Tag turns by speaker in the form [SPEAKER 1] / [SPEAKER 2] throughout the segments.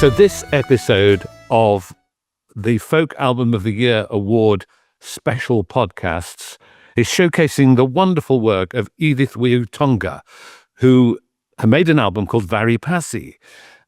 [SPEAKER 1] So this episode of the Folk Album of the Year Award special podcasts is showcasing the wonderful work of Edith WeUtonga, who made an album called Varipasi.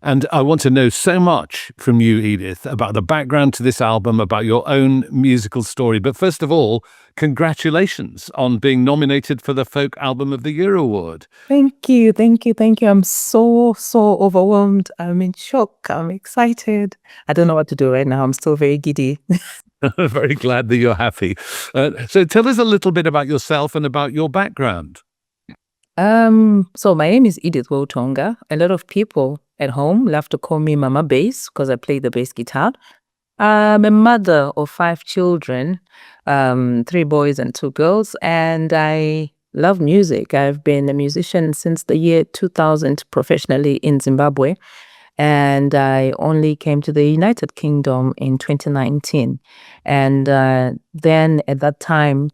[SPEAKER 1] And I want to know so much from you, Edith, about the background to this album, about your own musical story. But first of all, congratulations on being nominated for the Folk Album of the Year Award.
[SPEAKER 2] Thank you. I'm so overwhelmed. I'm in shock. I'm excited. I don't know what to do right now. I'm still very giddy.
[SPEAKER 1] Very glad that you're happy. So tell us a little bit about yourself and about your background.
[SPEAKER 2] So my name is Edith WeUtonga. A lot of people at home love to call me Mama Bass because I play the bass guitar. I'm a mother of 5 children, 3 boys and 2 girls, and I love music. I've been a musician since the year 2000 professionally in Zimbabwe, and I only came to the United Kingdom in 2019. And then at that time,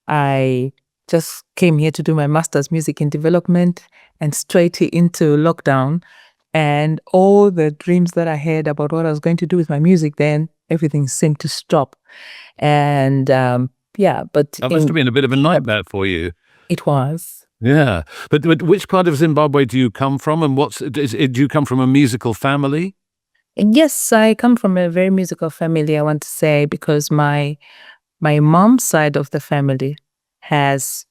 [SPEAKER 2] I just came here to do my master's music in development and straight into lockdown. And all the dreams that I had about what I was going to do with my music, then everything seemed to stop. And but
[SPEAKER 1] that must have been a bit of a nightmare for you.
[SPEAKER 2] It was.
[SPEAKER 1] Yeah, but which part of Zimbabwe do you come from, and do you come from a musical family?
[SPEAKER 2] Yes, I come from a very musical family. I want to say because my mom's side of the family has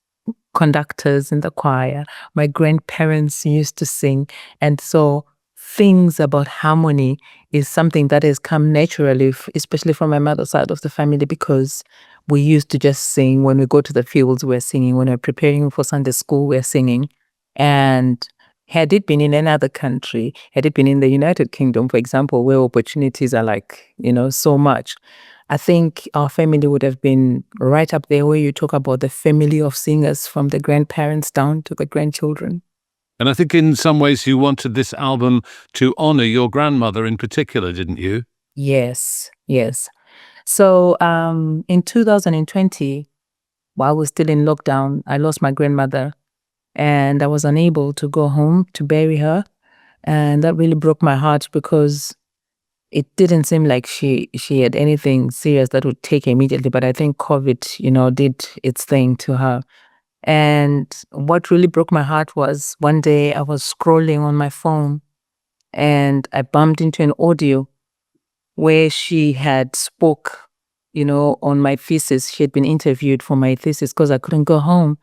[SPEAKER 2] conductors in the choir. My grandparents used to sing, and so things about harmony is something that has come naturally, especially from my mother's side of the family, because we used to just sing. When we go to the fields, we're singing. When we're preparing for Sunday school, we're singing. And had it been in another country, had it been in the United Kingdom, for example, where opportunities are so much, I think our family would have been right up there where you talk about the family of singers from the grandparents down to the grandchildren.
[SPEAKER 1] And I think in some ways you wanted this album to honor your grandmother in particular, didn't you?
[SPEAKER 2] Yes. So in 2020, while we're still in lockdown, I lost my grandmother and I was unable to go home to bury her. And that really broke my heart because it didn't seem like she had anything serious that would take her immediately. But I think COVID, did its thing to her. And what really broke my heart was one day I was scrolling on my phone and I bumped into an audio where she had spoke, on my thesis. She had been interviewed for my thesis because I couldn't go home.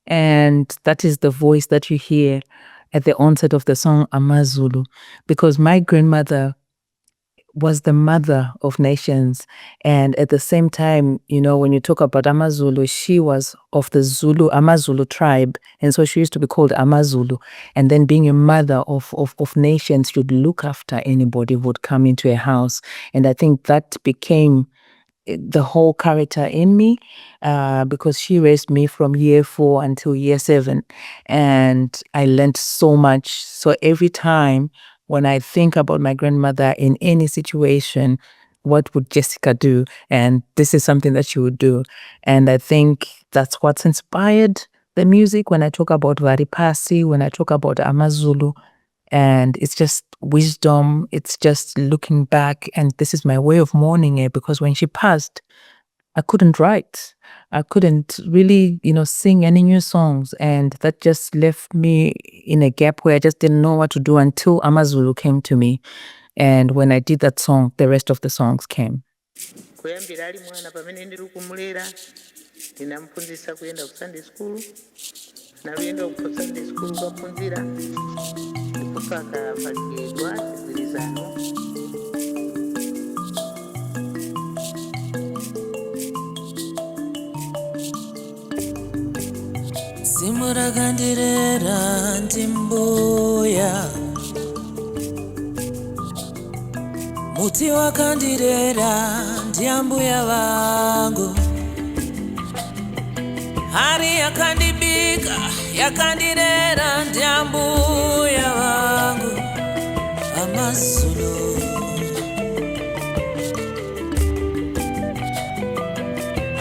[SPEAKER 2] And that is the voice that you hear at the onset of the song Amazulu, because my grandmother was the mother of nations. And at the same time, when you talk about Amazulu, she was of the Amazulu tribe. And so she used to be called Amazulu. And then being a mother of nations, she'd look after anybody who would come into a house. And I think that became the whole character in me, because she raised me from year 4 until year 7. And I learned so much. So every time when I think about my grandmother in any situation, what would Jessica do? And this is something that she would do. And I think that's what's inspired the music when I talk about Varipasi, when I talk about Amazulu. And it's just wisdom. It's just looking back. And this is my way of mourning her, because when she passed, I couldn't write. I couldn't really, sing any new songs. And that just left me in a gap where I just didn't know what to do until Amazulu came to me. And when I did that song, the rest of the songs came.
[SPEAKER 3] Simuragandirera ndimbuya muti wakandirera ndiambuya vangu hari yakandibika yakandirera ndiambuya vangu Amazulu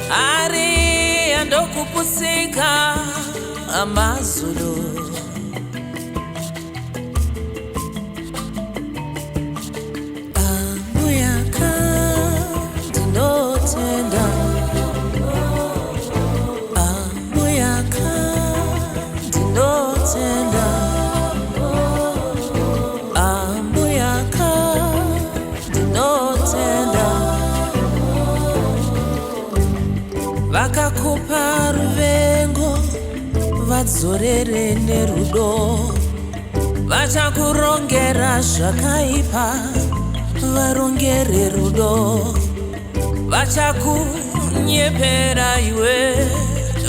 [SPEAKER 3] hari yandokupusika Amazulu vachakupa ruvengo vadzorere nerudo, vachakurongera zvakaipa varongere rudo, vachakunyepera iwe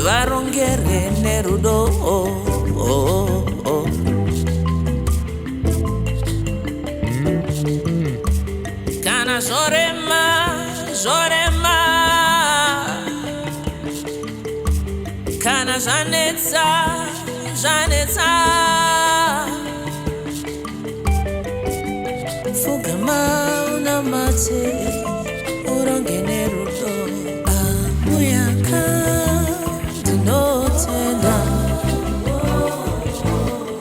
[SPEAKER 3] varongere nerudo. Kana zorema, zorema, kana zvanetsa, zvanetsa, pfugama unamate uronge nerudo. Amuyaka ndinotenda,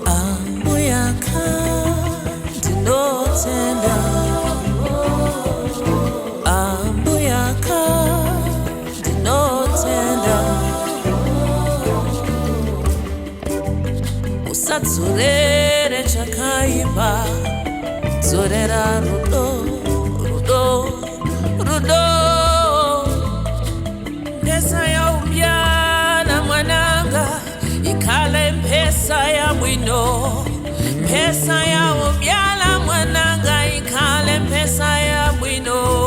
[SPEAKER 3] amuyaka ndinotenda, ambuyaka ndinotenda. Usadzorere chakaipa, dzorera rudo, rudo, rudo. Mpesa ya umbyala mwananga ikhale mpesa ya bwino, mpesa ya umbyala mwananga ikhale mpesa ya bwino.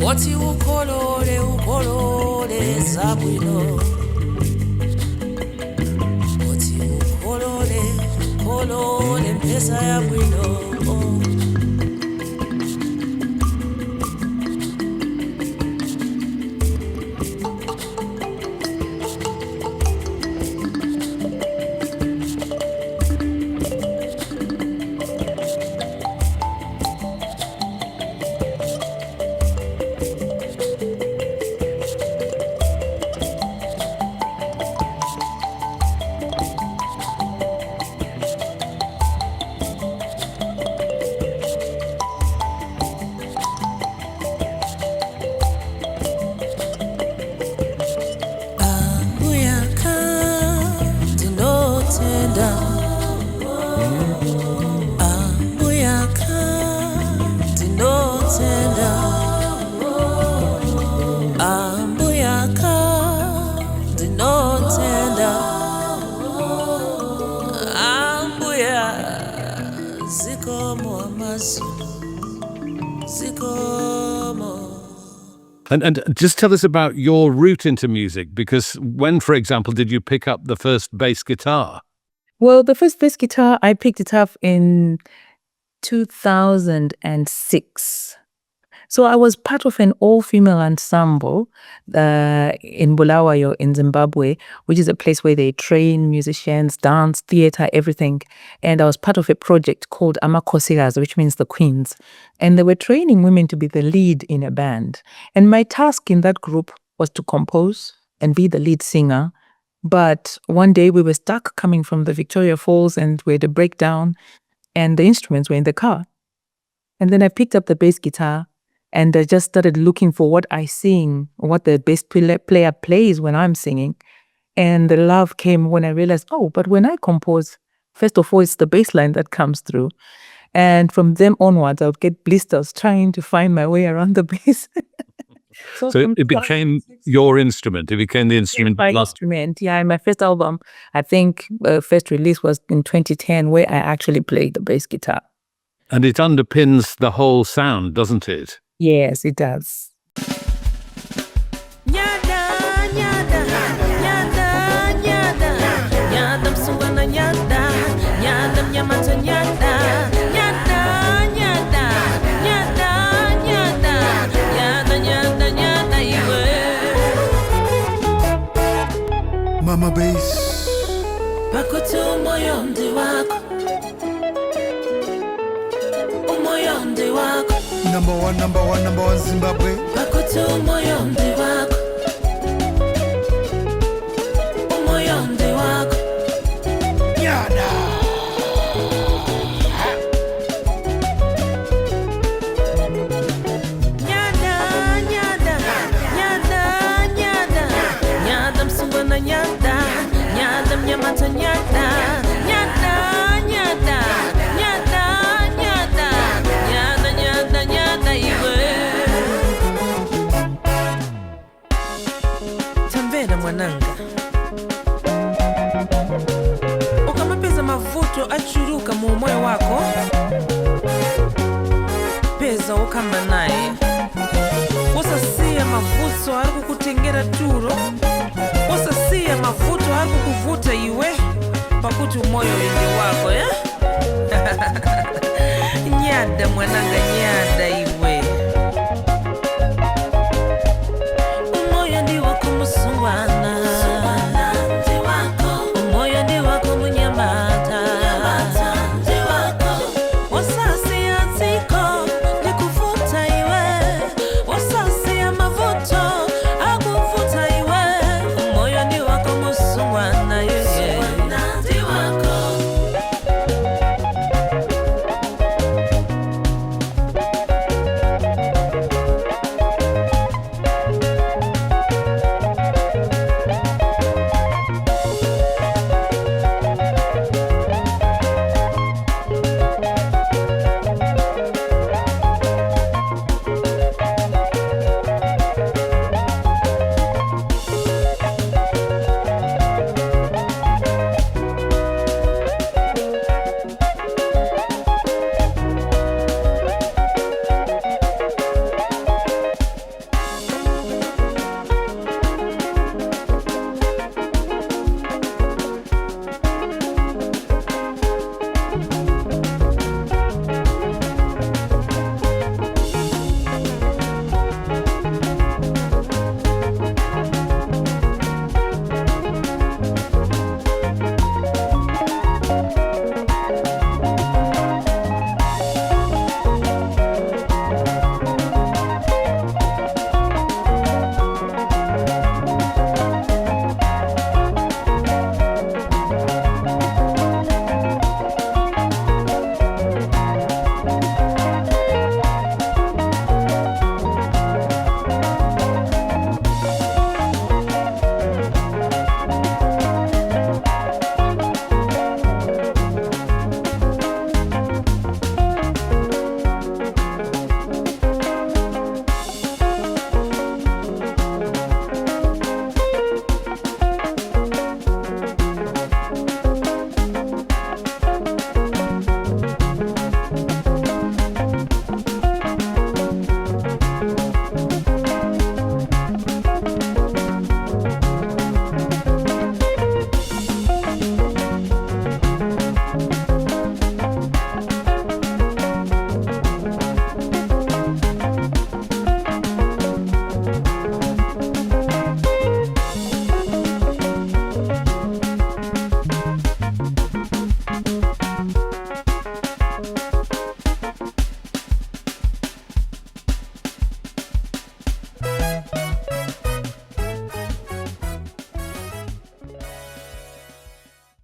[SPEAKER 3] Oti ukolole, ukolole za bwino, oti ukolole, ukolole mpesa ya bwino.
[SPEAKER 1] And just tell us about your route into music, because when, for example, did you pick up the first bass guitar?
[SPEAKER 2] Well, the first bass guitar, I picked it up in 2006. So I was part of an all-female ensemble in Bulawayo in Zimbabwe, which is a place where they train musicians, dance, theater, everything. And I was part of a project called Amakosigas, which means the queens. And they were training women to be the lead in a band. And my task in that group was to compose and be the lead singer. But one day we were stuck coming from the Victoria Falls and we had a breakdown and the instruments were in the car. And then I picked up the bass guitar and I just started looking for what I sing, what the bass player plays when I'm singing. And the love came when I realized, oh, but when I compose, first of all, it's the bass line that comes through. And from them onwards, I would get blisters trying to find my way around the bass.
[SPEAKER 1] So it became your instrument. It became the instrument.
[SPEAKER 2] My instrument, yeah. My first album, I think first release was in 2010, where I actually played the bass guitar.
[SPEAKER 1] And it underpins the whole sound, doesn't it?
[SPEAKER 2] Yes, it does.
[SPEAKER 4] Mama bass.
[SPEAKER 3] Pakuti umoyo ndi wako, umoyo ndi wako.
[SPEAKER 4] Number one Zimbabwe.
[SPEAKER 3] Pakuti umoyo ndi wako, umoyo ndi wako.
[SPEAKER 4] Nyada.
[SPEAKER 3] Nyada msungwana nyada, nyada mnyamata nyada, nyada iwe. kamba naye usasiya mavuto ari kukutengera turo usasiya mavuto ari kukuvuta iwe pakuti umoyo wende wako ya nyada mwananga nyada iwe umoyo ndi wako musungwana umoyo ndi wako munyamata wasasiya nziko ndikuvuta iwe wasasiya mavuto akuvuta iwe umoyo ndi wako musungwana yeye ndi wako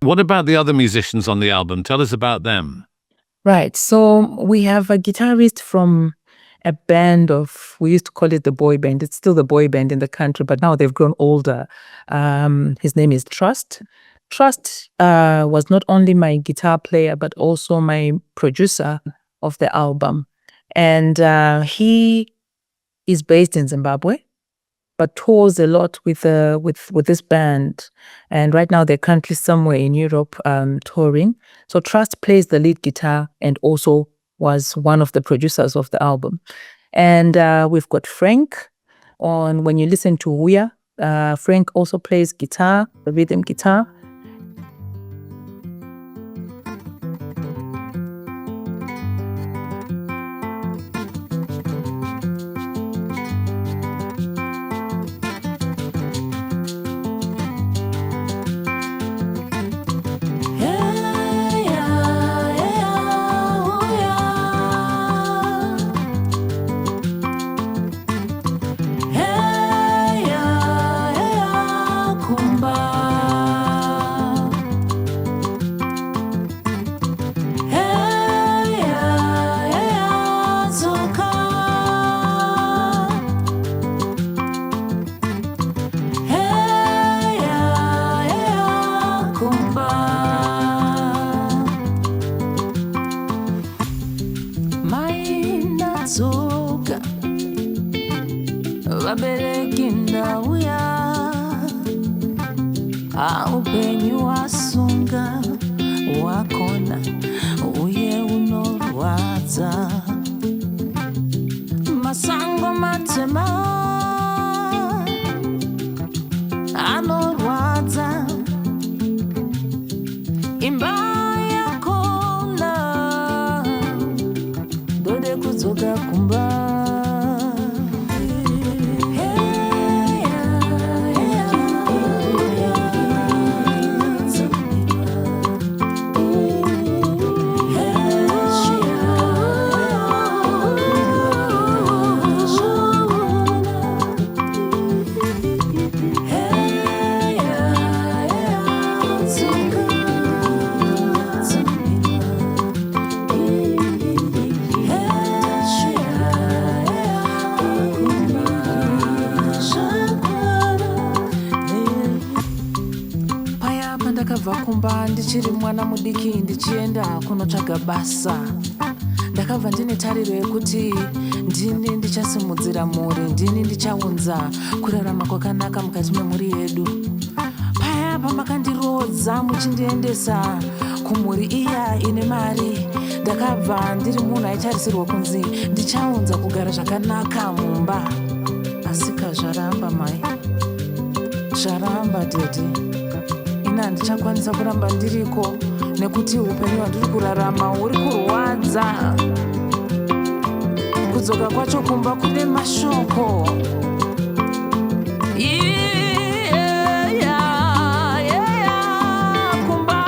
[SPEAKER 1] What about the other musicians on the album? Tell us about them.
[SPEAKER 2] Right. So we have a guitarist from a band of, we used to call it the boy band. It's still the boy band in the country, but now they've grown older. His name is Trust. Trust was not only my guitar player, but also my producer of the album. And he is based in Zimbabwe, but tours a lot with this band. And right now they're currently somewhere in Europe touring. So Trust plays the lead guitar and also was one of the producers of the album. And we've got Frank on, when you listen to Uya, Frank also plays guitar, the rhythm guitar.
[SPEAKER 3] Upenyu wasunga wakona uye unorwadza
[SPEAKER 2] masango matema anorwadza imba yakona dode kudzoka kumba. Ndakabva kumba ndichiri mwana mudiki ndichienda kunotsvaga basa. Ndakabva ndine tariro yekuti ndini ndichasimudzira mhuri, ndini ndichaunza kurarama kwakanaka mukati memhuri yedu. Paya pamakandirodza muchindiendesa kumhuri iya ine mari, ndakabva ndiri munhu aitarisirwa kunzi ndichaunza kugara zvakanaka mumba. Asika zvaramba mai, zvaramba dedi. Ina ndichakwanisa kuramba ndiriko nekuti upenyu hwandiri kurarama huri kurwadza. Kudzoka kwacho kumba kune mashoko. Kumba.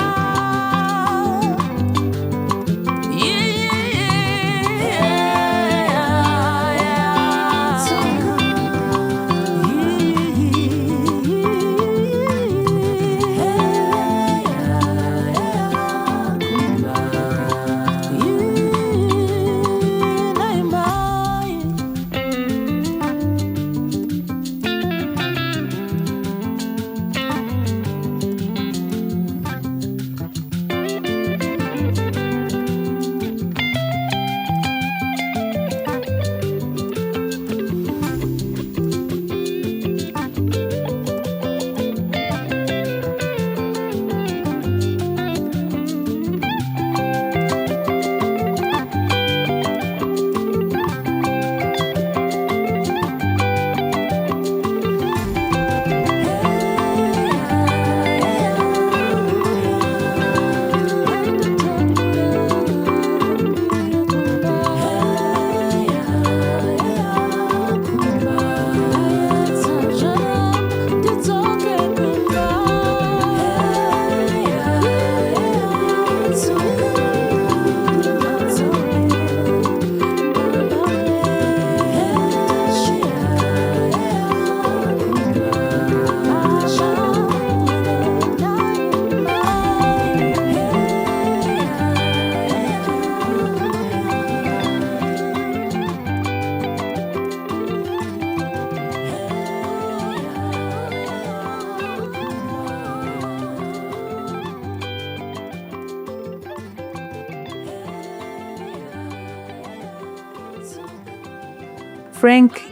[SPEAKER 2] Frank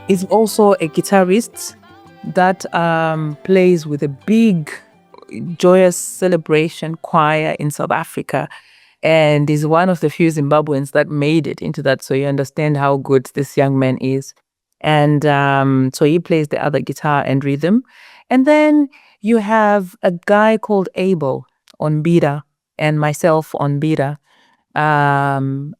[SPEAKER 2] is also a guitarist that plays with a big, joyous celebration choir in South Africa, and is one of the few Zimbabweans that made it into that. So you understand how good this young man is. And so he plays the other guitar and rhythm. And then you have a guy called Abel on bira and myself on bira.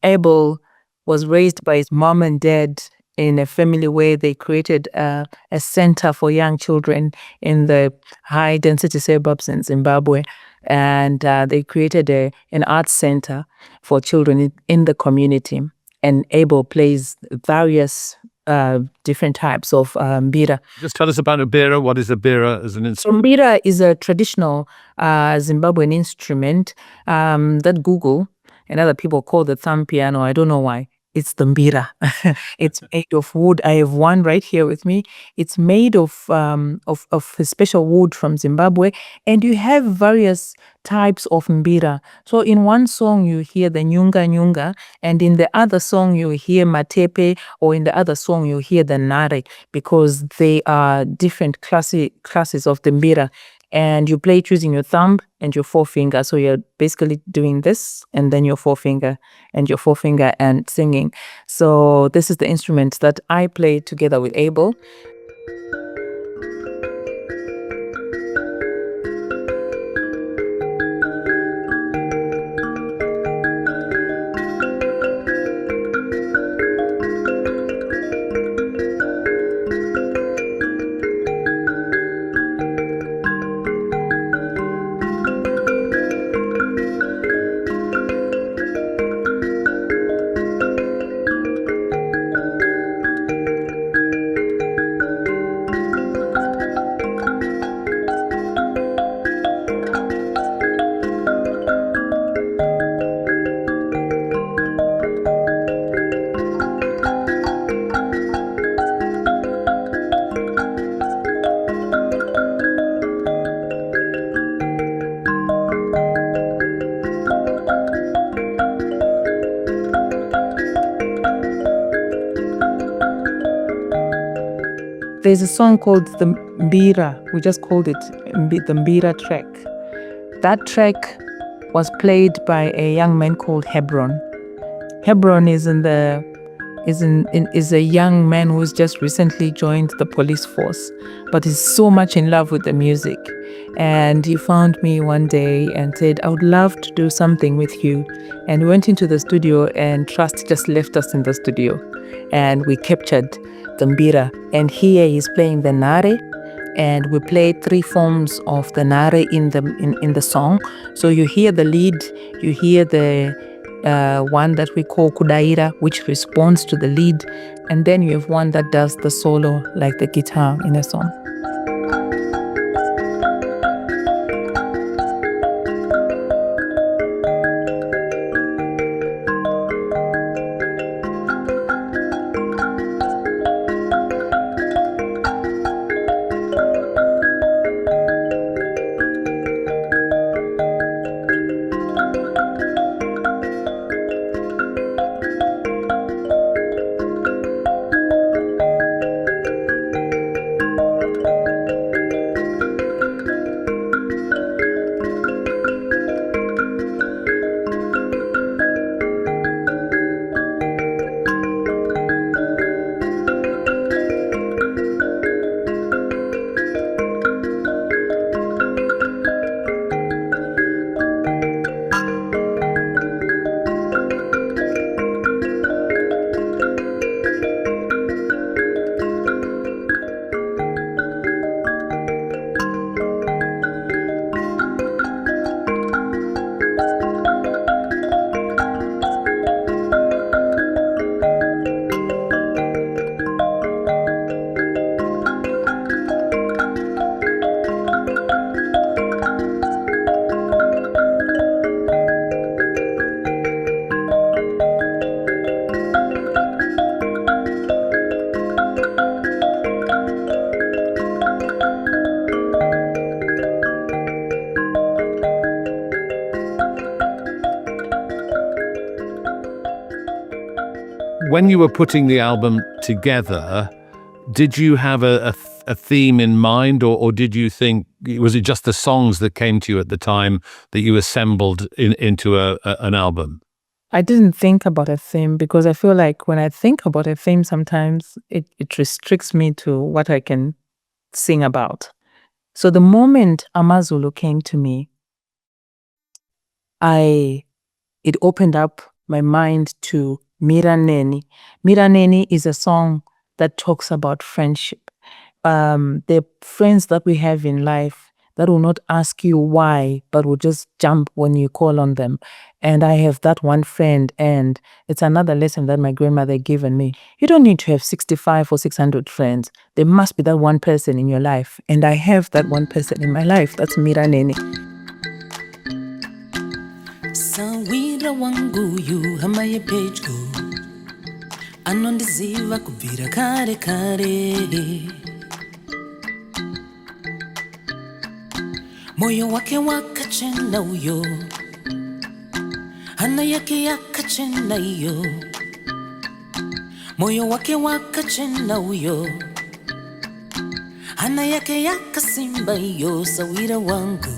[SPEAKER 2] Abel was raised by his mom and dad in a family where they created a center for young children in the high density suburbs in Zimbabwe. And they created an arts center for children in the community. And Abel plays various different types of bira.
[SPEAKER 1] Just tell us about a bira. What is a bira as an instrument?
[SPEAKER 2] So bira is a traditional Zimbabwean instrument that Google and other people call the thumb piano. I don't know why. It's the mbira. It's made of wood. I have one right here with me. It's made of a special wood from Zimbabwe, and you have various types of mbira. So in one song you hear the nyunga nyunga, and in the other song you hear matepe, or in the other song you hear the nare, because they are different classes of the mbira. And you play it using your thumb and your forefinger. So you're basically doing this and then your forefinger and singing. So this is the instrument that I play together with Abel. There's a song called the Mbira. We just called it the Mbira track. That track was played by a young man called Hebron. Hebron is a young man who's just recently joined the police force, but is so much in love with the music. And he found me one day and said, I would love to do something with you. And we went into the studio, and Trust just left us in the studio. And we captured the Mbira. And here he's playing the nare. And we played 3 forms of the nare in the song. So you hear the lead, you hear the one that we call kudaira, which responds to the lead, and then you have one that does the solo, like the guitar in a song.
[SPEAKER 1] When you were putting the album together, did you have a theme in mind, or did you think, was it just the songs that came to you at the time that you assembled into an album?
[SPEAKER 2] I didn't think about a theme, because I feel like when I think about a theme, sometimes it restricts me to what I can sing about. So the moment Amazulu came to me, it opened up my mind to Miraneni. Miraneni is a song that talks about friendship. The friends that we have in life that will not ask you why, but will just jump when you call on them. And I have that one friend, and it's another lesson that my grandmother given me. You don't need to have 65 or 600 friends. There must be that one person in your life. And I have that one person in my life. That's Miraneni.
[SPEAKER 5] Sawira wangu yu hamaye page go anondiziva kubvira kare kare moyo wake wakachena uyo hana yake yakachena iyo moyo wake wakachena uyo hana yake yakasimba iyo sawira wangu.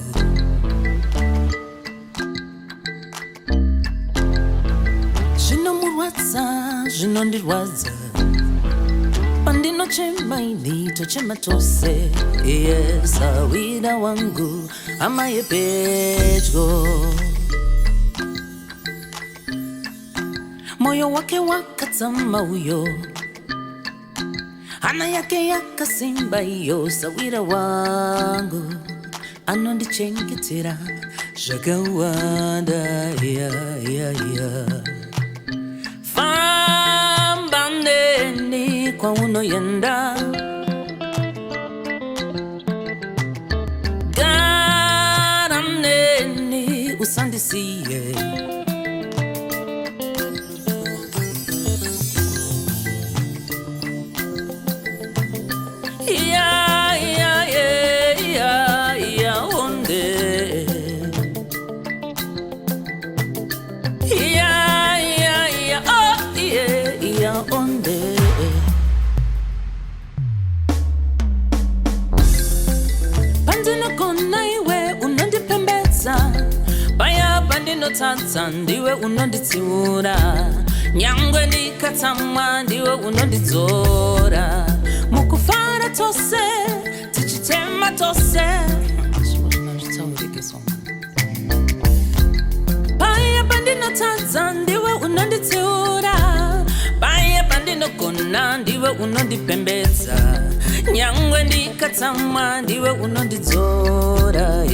[SPEAKER 5] Zvinomurwadza zvinondirwadza pandino chema ini tochema tose. Iye sawira wangu hama yepedyo. Moyo wake wakatsama uyo, hana yake yakasimba iyo sawira wangu. Anondichengetera zvakawanda. Famba neni kwaunoenda, gara neni usandisiye. Ndinotadza ndiwe unonditsiura, nyangwe ndikatsamwa ndiwe unondidzora. Mukufara tose tichitema tose, paya pandinotadza ndiwe unonditsiura, paya pandinogona ndiwe unondipembedza, nyangwe ndikatsamwa ndiwe unondidzora.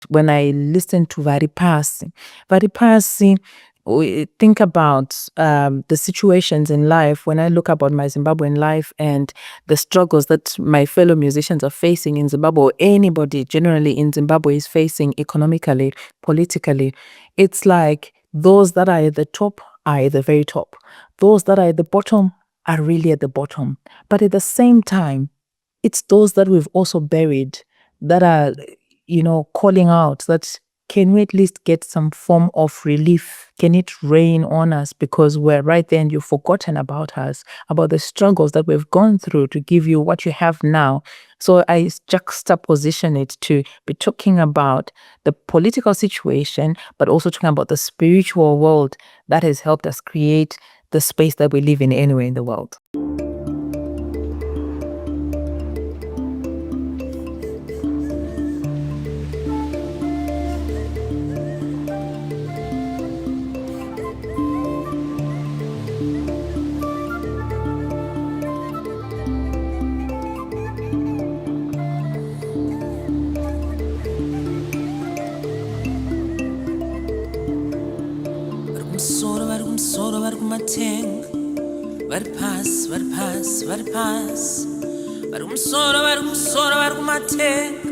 [SPEAKER 2] When I listen to Varipasi, we think about the situations in life. When I look about my Zimbabwean life and the struggles that my fellow musicians are facing in Zimbabwe, or anybody generally in Zimbabwe is facing economically, politically, it's like those that are at the top are at the very top. Those that are at the bottom are really at the bottom. But at the same time, it's those that we've also buried that are, calling out that, can we at least get some form of relief? Can it rain on us? Because we're right there and you've forgotten about us, about the struggles that we've gone through to give you what you have now. So I juxtaposition it to be talking about the political situation, but also talking about the spiritual world that has helped us create the space that we live in anywhere in the world.
[SPEAKER 5] kumsoro vari kumsoro vari kumatenga vari pasi vari pasi vari pasi vari kumsoro vari kumsoro vari kumatenga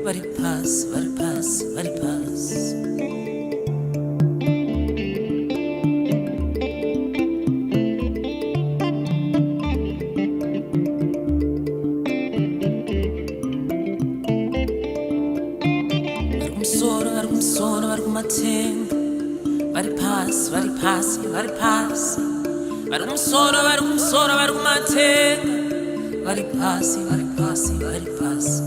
[SPEAKER 5] vari pasi vari pasi vari pasi vari pasi vari pasi vari pasi vari kumsoro vari kumsoro vari kumatenga vari pasi vari pasi vari pasi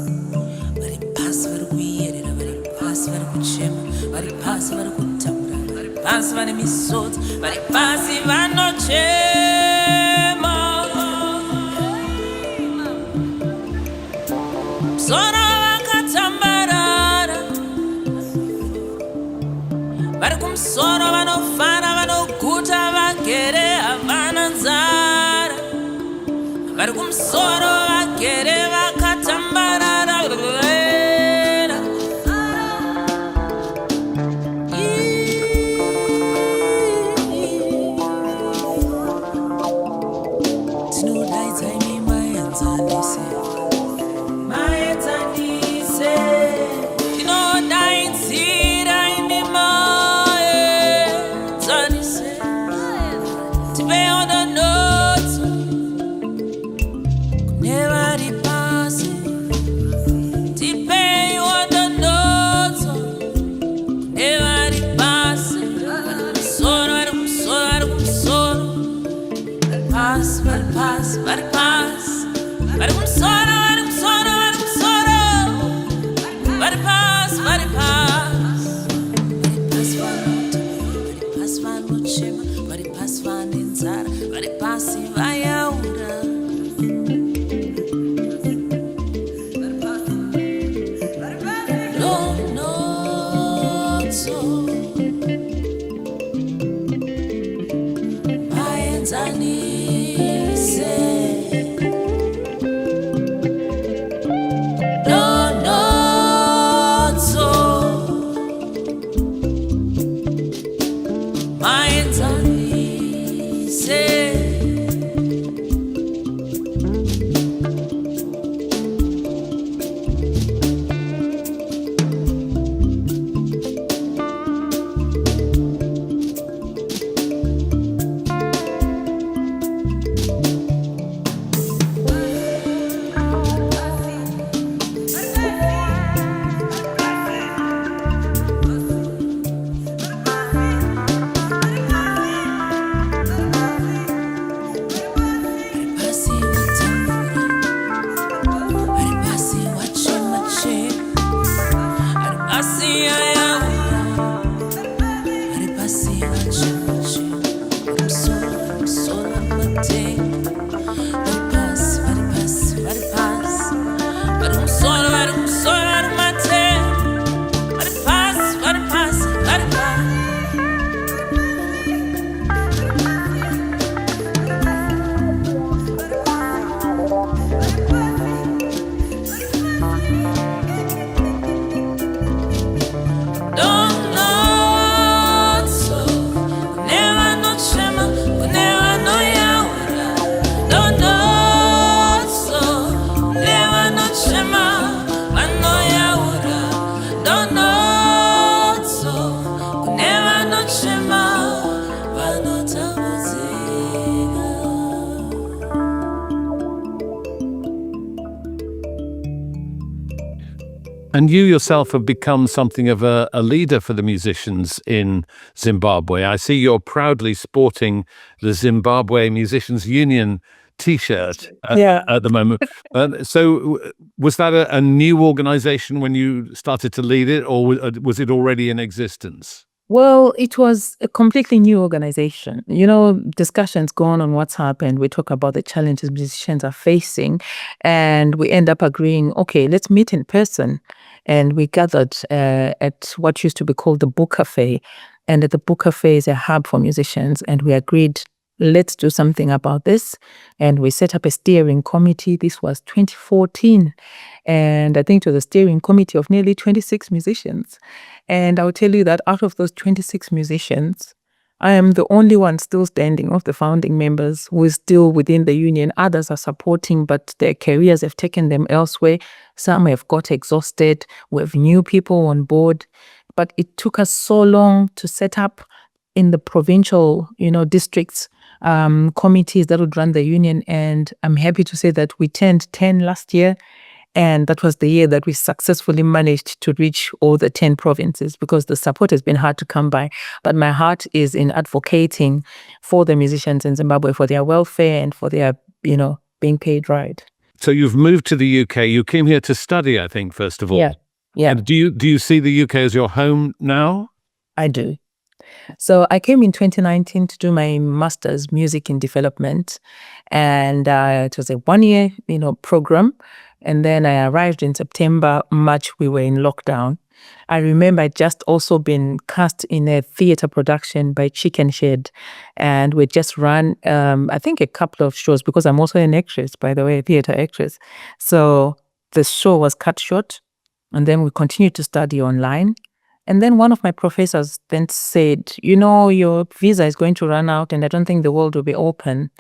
[SPEAKER 5] vari pasi vari kuyerera vari pasi vari kuchema vari pasi vari kutaura vari pasi vane misodzi vari pasi vanochema sora vakatambarara vari kumsoro vanofara vanoguta vagere havana nzara vari kumsoro vagere vakatambarara tinodaidza imi maenzanise maenzanise tinodaidzira imi
[SPEAKER 1] And you yourself have become something of a leader for the musicians in Zimbabwe. I see you're proudly sporting the Zimbabwe Musicians Union T-shirt at the moment. So was that a new organization when you started to lead it, or was it already in existence?
[SPEAKER 2] Well, it was a completely new organization. You know, discussions go on WhatsApp and we talk about the challenges musicians are facing, and we end up agreeing, okay, let's meet in person. And we gathered at what used to be called the Book Cafe. And the Book Cafe is a hub for musicians. And we agreed, let's do something about this. And we set up a steering committee. This was 2014. And I think it was a steering committee of nearly 26 musicians. And I'll tell you that out of those 26 musicians, I am the only one still standing of the founding members who is still within the union. Others are supporting, but their careers have taken them elsewhere. Some have got exhausted. We have new people on board. But it took us so long to set up in the provincial, districts, committees that would run the union. And I'm happy to say that we turned 10 last year. And that was the year that we successfully managed to reach all the 10 provinces, because the support has been hard to come by. But my heart is in advocating for the musicians in Zimbabwe, for their welfare and for their, being paid right.
[SPEAKER 1] So you've moved to the UK. You came here to study, I think, first of all.
[SPEAKER 2] Yeah.
[SPEAKER 1] And do you see the UK as your home now?
[SPEAKER 2] I do. So I came in 2019 to do my master's music in development, and it was a 1-year, program. And then I arrived in September. March, we were in lockdown. I remember I'd just also been cast in a theater production by Chicken Shed, and we just ran, I think, a couple of shows, because I'm also an actress, by the way, a theater actress. So the show was cut short, and then we continued to study online. And then one of my professors then said, your visa is going to run out, and I don't think the world will be open,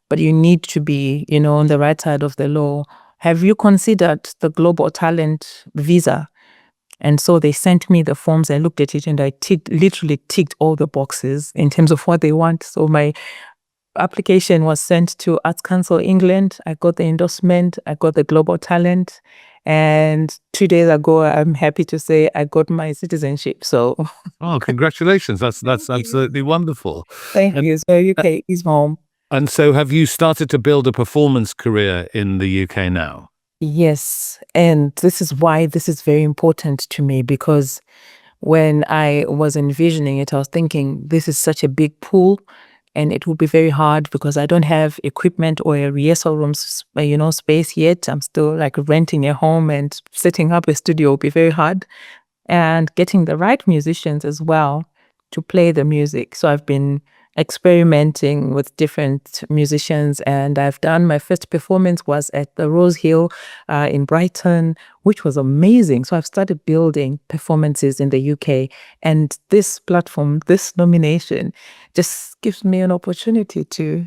[SPEAKER 2] but you need to be, on the right side of the law. Have you considered the global talent visa? And so they sent me the forms. I looked at it and I literally ticked all the boxes in terms of what they want. So my application was sent to Arts Council England. I got the endorsement. I got the global talent. And 2 days ago, I'm happy to say I got my citizenship. So,
[SPEAKER 1] oh, congratulations! That's absolutely wonderful.
[SPEAKER 2] Thank you. So UK is home.
[SPEAKER 1] And so, have you started to build a performance career in the UK now?
[SPEAKER 2] Yes, and this is why this is very important to me, because when I was envisioning it, I was thinking this is such a big pool. And it will be very hard because I don't have equipment or a rehearsal room, space yet. I'm still like renting a home, and setting up a studio will be very hard. And getting the right musicians as well to play the music. So I've been experimenting with different musicians, and I've done my first performance was at the Rose Hill in Brighton, which was amazing. So I've started building performances in the UK, and this platform, this nomination, just gives me an opportunity to,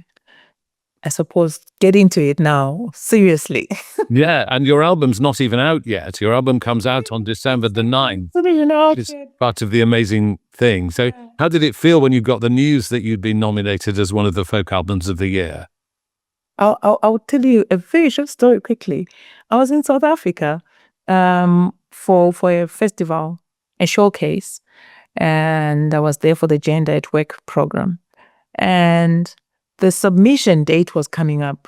[SPEAKER 2] I suppose, get into it now, seriously.
[SPEAKER 1] Yeah, and your album's not even out yet. Your album comes out on December the 9th. It's part of the amazing thing. So how did it feel when you got the news that you'd been nominated as one of the folk albums of the year?
[SPEAKER 2] I'll tell you a very short story quickly. I was in South Africa for a festival, a showcase, and I was there for the Gender at Work program. And the submission date was coming up.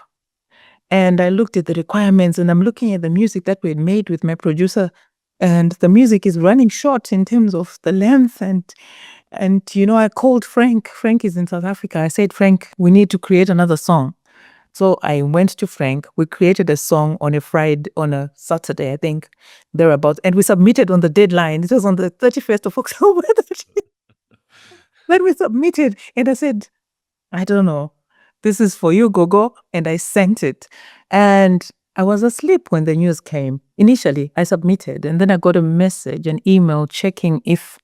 [SPEAKER 2] And I looked at the requirements, and I'm looking at the music that we had made with my producer, and the music is running short in terms of the length. And I called Frank. Frank is in South Africa. I said, Frank, we need to create another song. So I went to Frank. We created a song on a Saturday, I think, thereabouts. And we submitted on the deadline. It was on the 31st of October. Then we submitted, and I said, I don't know. This is for you, Gogo. And I sent it. And I was asleep when the news came. Initially, I submitted, and then I got a message, an email checking if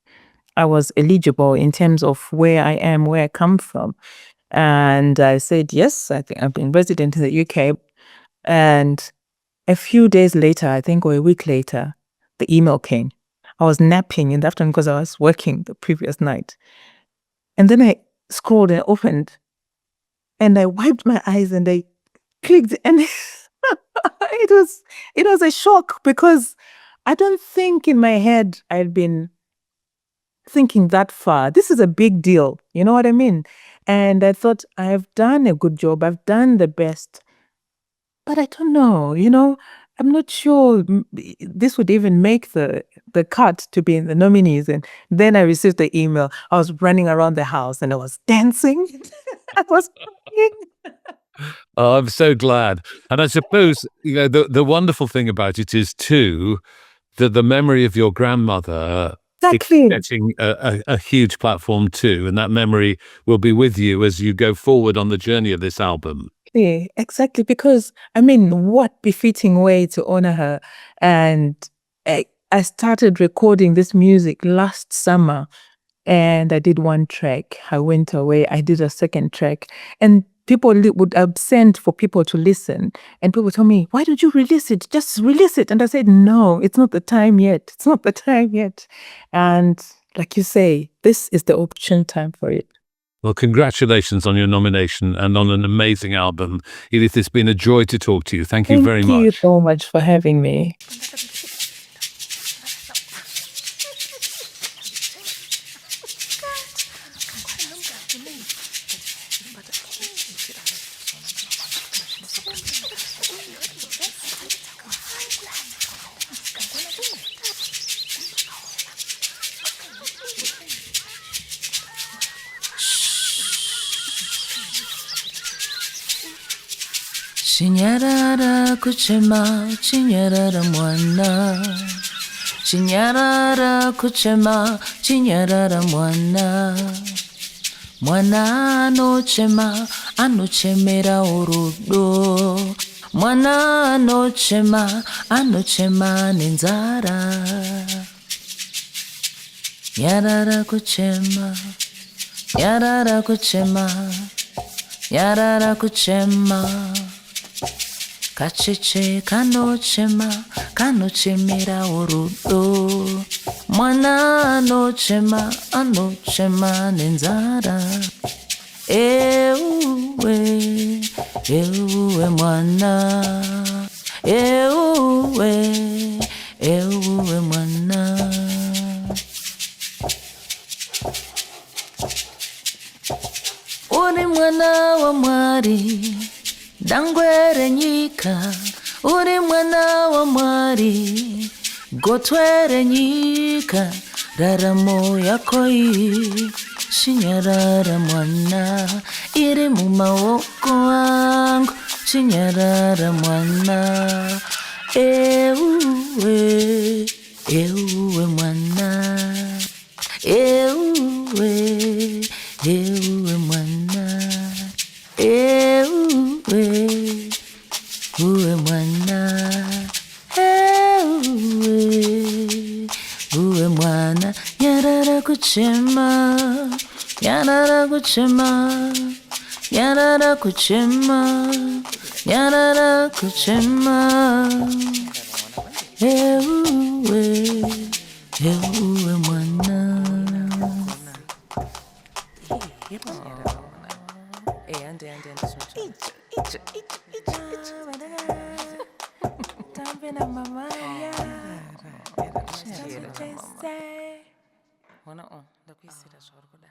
[SPEAKER 2] I was eligible in terms of where I am, where I come from. And I said, yes, I think I've been resident in the UK. And a few days later, I think, or a week later, the email came. I was napping in the afternoon because I was working the previous night. And then I scrolled and opened, and I wiped my eyes and I clicked, and it was a shock, because I don't think in my head I'd been thinking that far. This is a big deal. You know what I mean? And I thought, I've done a good job. I've done the best. But I don't know, I'm not sure this would even make the cut to be in the nominees. And then I received the email. I was running around the house and I was dancing. I was crying.
[SPEAKER 1] Oh, I'm so glad. And I suppose, the wonderful thing about it is too, that the memory of your grandmother
[SPEAKER 2] Exactly.
[SPEAKER 1] is getting a huge platform too. And that memory will be with you as you go forward on the journey of this album.
[SPEAKER 2] Yeah, exactly. Because, what befitting way to honor her. And I started recording this music last summer. And I did one track. I went away. I did a second track. And people would send for people to listen. And people told me, why don't you release it? Just release it. And I said, no, it's not the time yet. It's not the time yet. And like you say, this is the opportune time for it.
[SPEAKER 1] Well, congratulations on your nomination and on an amazing album. Edith, it's been a joy to talk to you. Thank you very much.
[SPEAKER 2] Thank you so much for having me.
[SPEAKER 5] Chinyarara kuchema, chinyarara mwana. Chinyarara kuchema, chinyarara mwana. Mwana anochema, anochemera urudo. Mwana anochema nenzara. Yarara kuchema, yarara kuchema, yarara kuchema. Kacheche kanochemera urudo. Mwana anochema nenzara. Euwe mwana. Euwe mwana. Uri mwana wa mwari, dangwere nyika. Uri mwana wa mwari, gotwere nyika. Raramo yakoi, chinyarara mwana. Iri mu maboko wangu, chinyarara mwana. Euwe mwana. Euwe mwana. Uwe mwana. Uwe mwana. Yarara kuchema, yarara kuchema, yarara kuchema, yarara kuchema. Uwe mwana.
[SPEAKER 3] Wana on, da kwisira shorkuda.